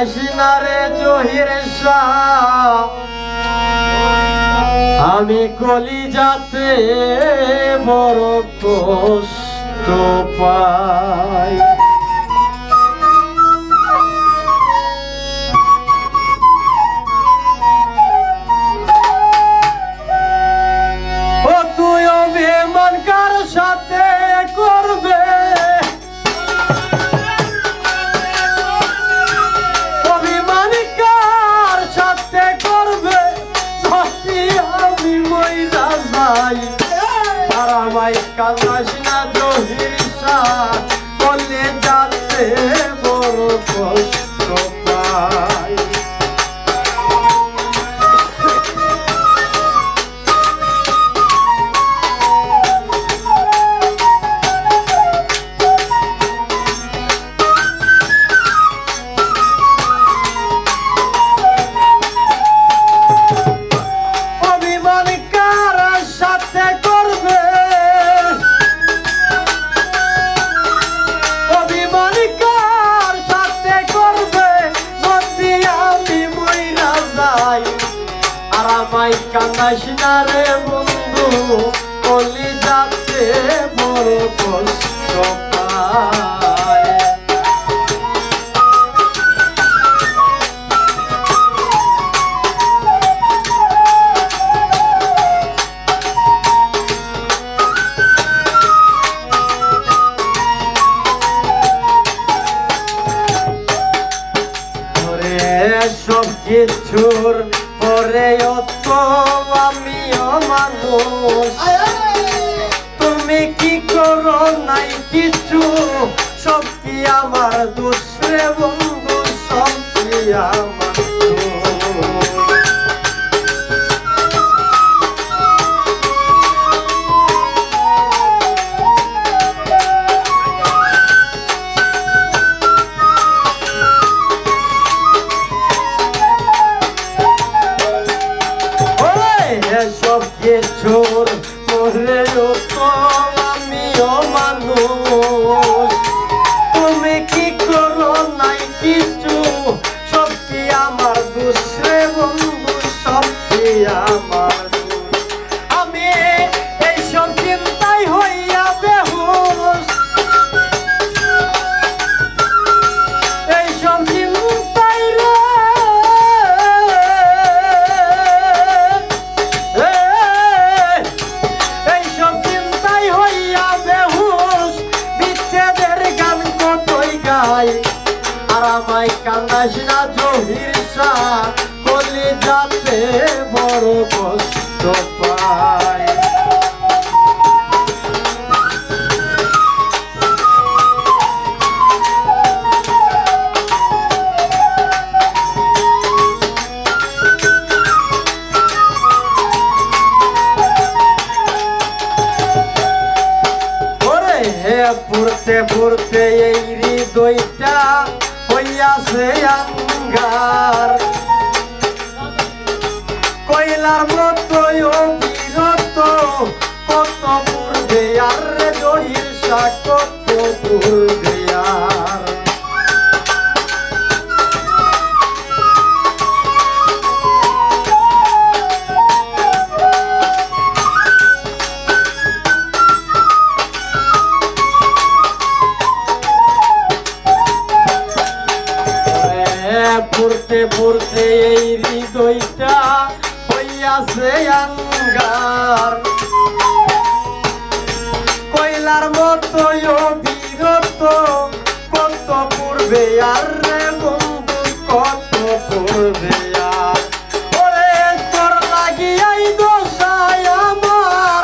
কান্দাসিনা রে জহির শাহ, আমি কলিজাতে বড় কষ্ট পাই। ও তুই অভিমান কার সাথে করবে, অভিমান কার সাথে করবে, যদি আমি মইরা যাই। আর আমায় কান্দাসিনা জহির শাহ, কলিজাতে বড় কষ্ট পাই। কান্দাসিনা রে বন্ধু, কলিজাতে বড় কষ্ট পাই। সব কিছুর পরেও তো আমিও মানুষ, তুমি কি করো নাই কিছু, সব কি আমার দোষ রে বন্ধু, সব কি আমার সব কিছুর পরেও তো আমিও মানুষ, তুমি কি করো নাই কিছু, সব কি আমার দোষ রে বন্ধু, সব কি আমার দোষ। আমি এইসব চিন্তাই হইয়া বেহুশ, এইসব চিন্তাই রে আর আমায় কান্দাসিনা জহির শাহ, কলিজাতে বড় কষ্ট পাই। পুরতে পুরতে এই হৃদয়টা হইয়াছে আঙ্গার, কয়লার মতো অবিরত, কত পূর্বে আর রে জহির শাহ, কত পূর্বে আর। পড়তে পড়তে এই হৃদয়টা হইয়াছে আঙ্গার, কয়লার মতো অবিরত, কত পূর্বে আর রে বন্ধু, কত পূর্বে আর। ওরে তোর লাগিয়াই দোষায় আমার,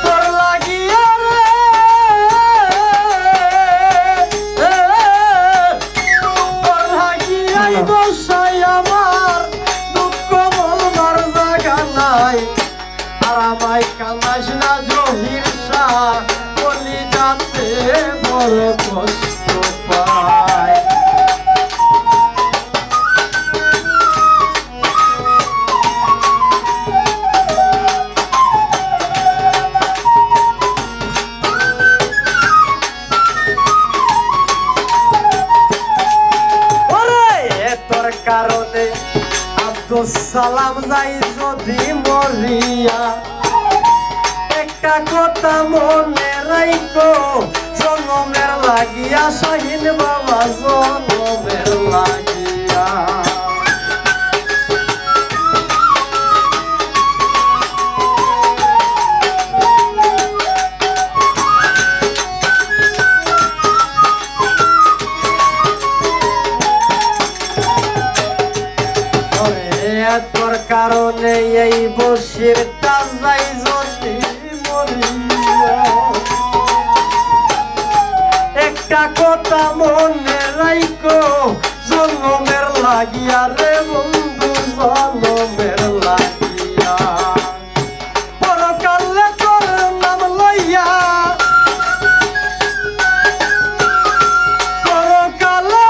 তোর লাগিয়া রে দোষায় আমার, দুঃখ বলবার জায়গা নাই। আর আমায় কান্দাসিনা জহির শাহ, কলিজাতে বড় কষ্ট পাই। কারণে আব্দুস সালাম যাই যদি মরিয়া একটা কথা মনে রাইখো জনমের লাগিয়া শাহিন বাবা জনমের লাগিয়া তোর কারণে এই বসির তাজাই যদি মরিয়া একটা কথা মনে রাইখো জনমের লাগিয়া রে বন্ধু জনমের লাগিয়া পরকালে তোর নাম লইয়া পরকালে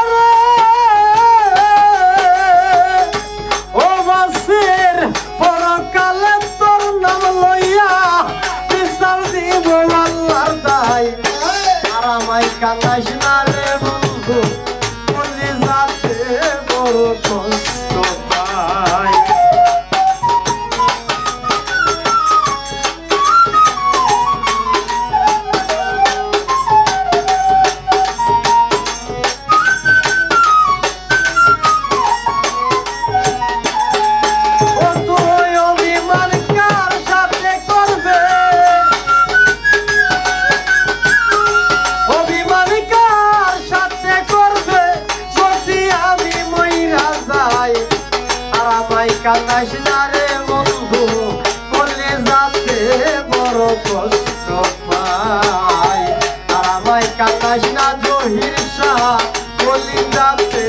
পরকালে তোর নাম লইয়া বিচার দিব আল্লাহর দাই আর আমায় কান্দাস না রে বন্ধু বলি যাতে বড় কষ্ট পাই কান্দাস না রে বন্ধু বলে যাতে বড় কষ্ট পাই আর আমায় কান্দাস না জহির শাহ বলি যাতে